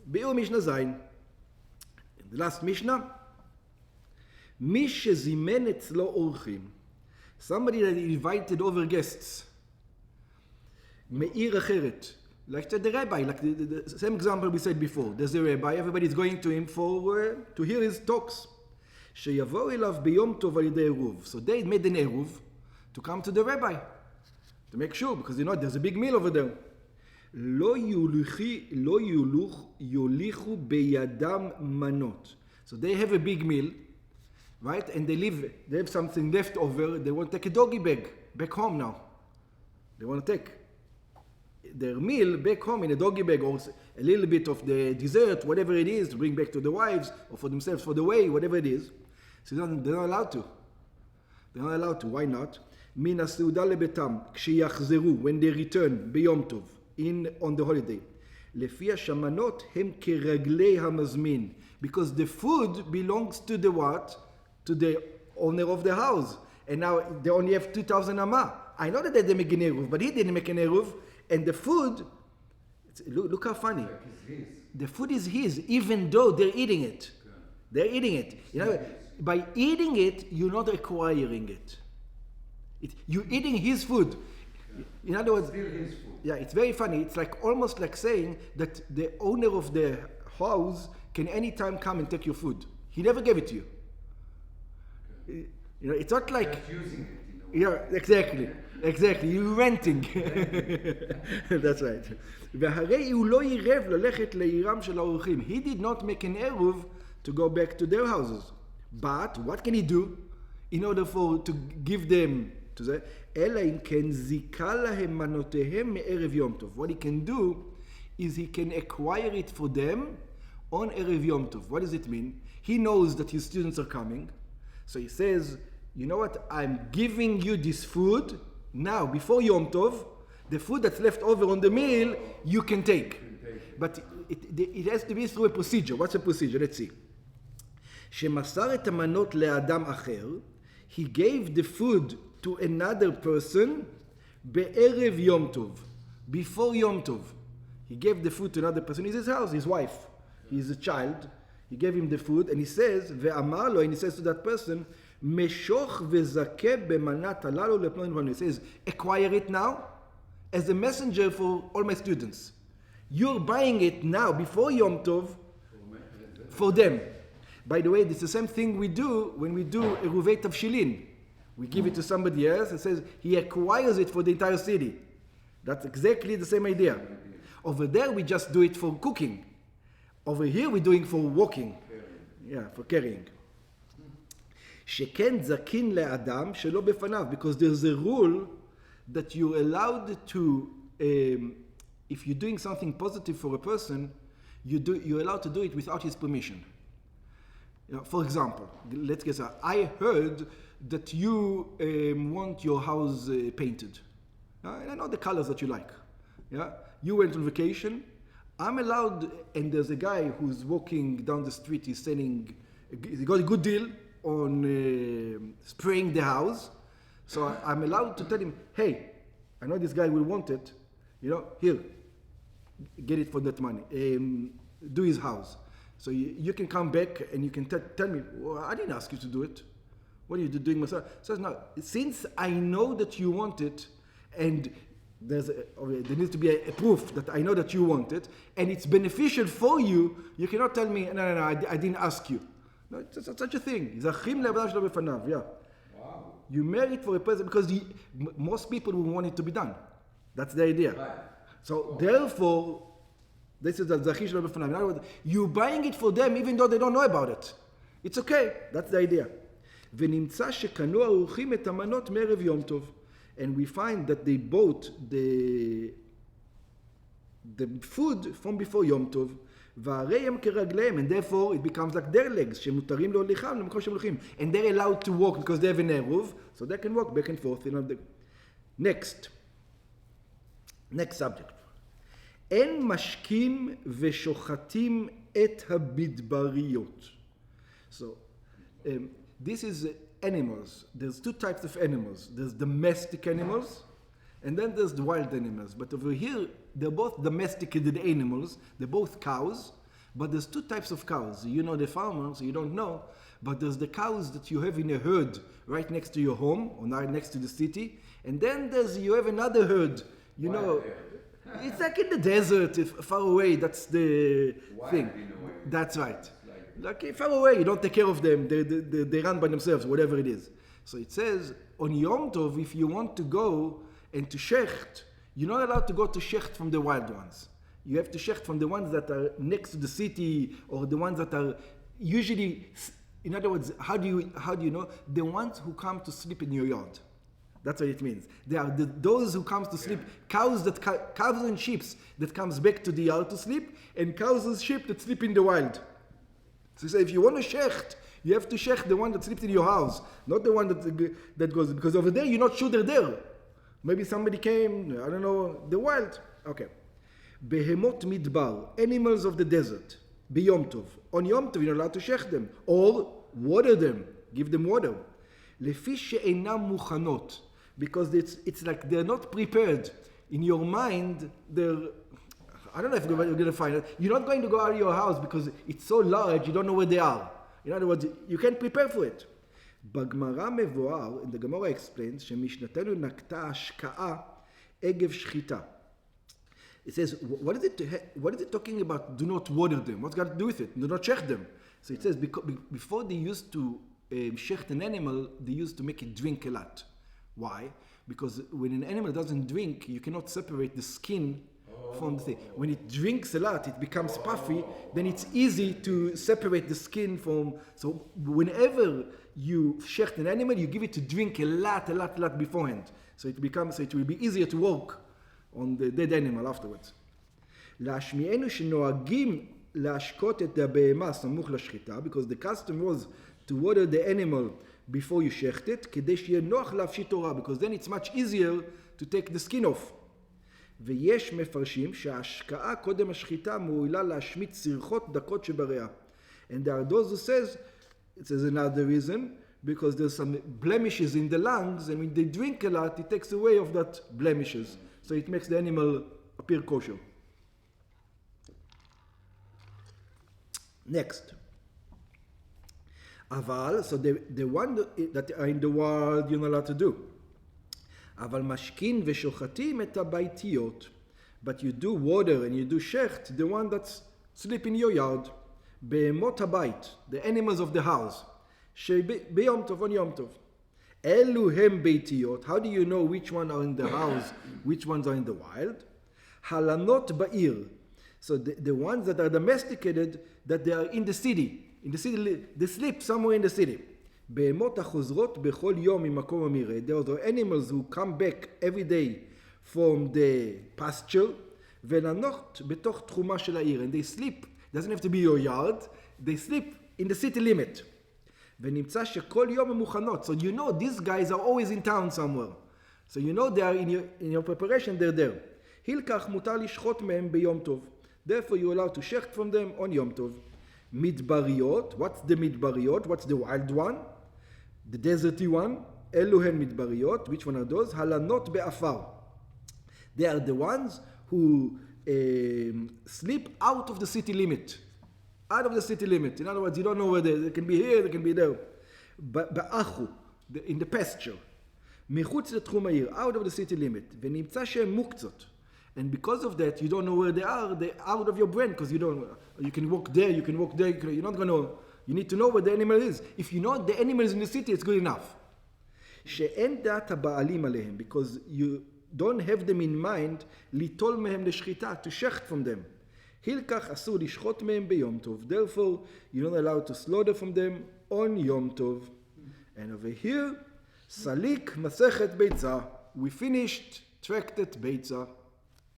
ביאור משנה זין. The last Mishnah. מי שזימן אצלו אורחים. Somebody that invited over guests. מעיר אחרת. Like the rabbi, like the same example we said before. There's a rabbi, everybody's going to him to hear his talks. שיבואו אליו ביום טוב על ידי עירוב. So they made an עירוב to come to the rabbi. To make sure, because you know there's a big meal over there. לא יוליכו בידם מנות. So they have a big meal, right? And they have something left over. They want to take a doggy bag back home now. They want to take their meal back home in a doggy bag, or a little bit of the dessert, whatever it is, to bring back to the wives, or for themselves for the way, whatever it is. So they're not allowed to. They're not allowed to. Why not? מן הסעודה לביתם, כשיחזרו, when they return, ביום טוב, on the holiday. לפי השמנות הם כרגלי המזמין. Because the food belongs to the what? To the owner of the house. And now they only have 2,000 amah. I know that they make an eruv, but he didn't make an eruv. And the food, look how funny. The food is his, even though they're eating it. They're eating it. You know, by eating it, you're not acquiring it. You're eating his food. In other words, yeah, it's very funny. It's like almost like saying that the owner of the house can anytime come and take your food. He never gave it to you. You know, it's not like using it. Yeah, exactly. You're renting. That's right. והרי הוא לא עירב ללכת לעירם של האורחים. He did not make an eruv to go back to their houses. But what can he do in order to give them to the אלא אם כן זיכה להם מנותיהם מערב יום טוב. What he can do is he can acquire it for them on ערב יום טוב. What does it mean? He knows that his students are coming. So he says, you know what, I'm giving you this food now, before Yom Tov, the food that's left over on the meal, you can take. But it has to be through a procedure. What's the procedure? Let's see. שמסר את המנות לאדם אחר, he gave the food to another person בערב יום טוב, before Yom Tov. He gave the food to another person. It's his house, his wife. He's a child. He gave him the food, and he says, ואמר לו, and he says to that person, משוך וזכה במנת הללו לפלוני ולפלוני. He says, acquire it now as a messenger for all my students. You're buying it now, before Yom Tov, for them. By the way, it's the same thing we do when we do Eruvei Tavshilin. We give it to somebody else and says, he acquires it for the entire city. That's exactly the same idea. Over there, we just do it for cooking. Over here, we're doing for walking. Yeah, for carrying. שכן זקין לאדם שלא בפניו, because there's a rule that you're allowed to, if you're doing something positive for a person, you're allowed to do it without his permission. You know, for example, let's guess, I heard that you want your house painted. And I know the colors that you like. Yeah? You went on vacation. I'm allowed, and there's a guy who's walking down the street, he's got a good deal on spraying the house. So I'm allowed to tell him, hey, I know this guy will want it. You know, here, get it for that money. Do his house. So you can come back and you can tell me, well, I didn't ask you to do it. What are you doing myself? So no, since I know that you want it, and there needs to be a proof that I know that you want it, and it's beneficial for you, you cannot tell me, no, I didn't ask you. No, it's not such a thing. Yeah. Wow. You marry it for a person because most people will want it to be done. That's the idea. Right. So therefore, this is the Zachi Shelo B'fanav. In other words, you're buying it for them even though they don't know about it. It's okay. That's the idea. ונמצא שקנו האורחים את המנות מערב יום טוב. And we find that they bought the food from before Yom Tov, והרי הם כרגליהם, and therefore it becomes like their legs, שמותרים להוליכם למקום שהם הולכים. And they're allowed to walk because they have an eruv, so they can walk back and forth. Next subject. אין משקים ושוחטים את הבדבריות. So, this is animals. There's two types of animals. There's domestic animals, and then there's the wild animals. But over here, they're both domesticated animals. They're both cows, But there's two types of cows. You know the farmers, you don't know, but there's the cows that you have in a herd right next to your home or right next to the city, and then you have another herd. You know, it's like in the desert, far away. That's the thing. That's right. Like far away, you don't take care of them. They run by themselves, whatever it is. So it says on Yom Tov, if you want to go and to shecht, you're not allowed to go to shecht from the wild ones. You have to shecht from the ones that are next to the city, or the ones that are usually, in other words, how do you know? The ones who come to sleep in your yard. That's what it means. They are those who comes to sleep, cows and sheep that comes back to the yard to sleep, and cows and sheep that sleep in the wild. So he said, if you want to shecht, you have to shecht the one that sleeps in your house, not the one that goes, because over there you're not sure they're there. Maybe somebody came, I don't know, the wild. Okay. Behemot midbar, animals of the desert, biyom tov. On Yom Tov you're not allowed to shecht them, or water them, give them water. Lefi she'einam muchanot, because it's like they're not prepared. In your mind, I don't know if you're going to find it. You're not going to go out of your house because it's so large, you don't know where they are. In other words, you can't prepare for it. בגמרא מבואר, and the Gemara explains, שמשנתנו נקטה השקעה עגב שחיטה. It says, what is it talking about? Do not water them. What's got to do with it? Do not shecht them. So it says, before they used to shecht an animal, they used to make it drink a lot. Why? Because when an animal doesn't drink, you cannot separate the skin from the thing. When it drinks a lot, it becomes puffy, then it's easy to separate the skin from. So whenever you shecht an animal, you give it to drink a lot beforehand. So it will be easier to work on the dead animal afterwards. להשמיענו שנוהגים להשקות את הבהמה סמוך לשחיטה, because the custom was to water the animal before you shecht it, כדי שיהיה נוח להפשיט תורה, because then it's much easier to take the skin off. ויש מפרשים שההשקעה קודם השחיטה מועילה להשמיט צרחות דקות שבריאה. And there are those who says, it says another reason, because there's some blemishes in the lungs, and when they drink a lot, it takes away of that blemishes. So it makes the animal appear kosher. Next. Aval, so the one that are in the world, you're not allowed to do. אבל משכין ושוחטים את הביתיות. But you do water and you do shecht, the one that's sleep in your yard. בהמות הבית, the animals of the house. ביום טוב, on יום טוב. אלו הם ביתיות. How do you know which one are in the house, which ones are in the wild? הלנות בעיר. So the ones that are domesticated, that they are in the city. In the city, they sleep somewhere in the city. בהמות החוזרות בכל יום ממקום המרעה. Those are animals who come back every day from the pasture, ולנות בתוך תחומה של העיר. And they sleep, doesn't have to be your yard, they sleep in the city limit. ונמצא שכל יום הם מוכנות. So you know these guys are always in town somewhere. So you know they are in your preparation, they're there. הילקח מותר לשחוט מהם ביום טוב. Therefore you're allowed to shecht from them on יום טוב. מדבריות, what's the מדבריות? What's the wild one? The deserty one. אלו הן מדבריות. Which one are those? הלנות באפר. They are the ones who sleep out of the city limit. Out of the city limit. In other words, you don't know where they can be here, they can be there. באחו, in the pasture. מחוץ לתחום העיר, out of the city limit. ונמצא שהן מוקצות. And because of that, you don't know where they are. They're out of your brain because you can walk there, you can walk there. You're not going to. You need to know where the animal is. If you know the animal is in the city, it's good enough. שאין דעת הבעלים עליהם, because you don't have them in mind, ליטול מהם לשחיטה, to shecht from them. הילקח אסור לשחוט מהם ביום טוב. Therefore, you're not allowed to slaughter from them on יום טוב. And over here, סליק מסכת ביצה. We finished tractate Beitzah.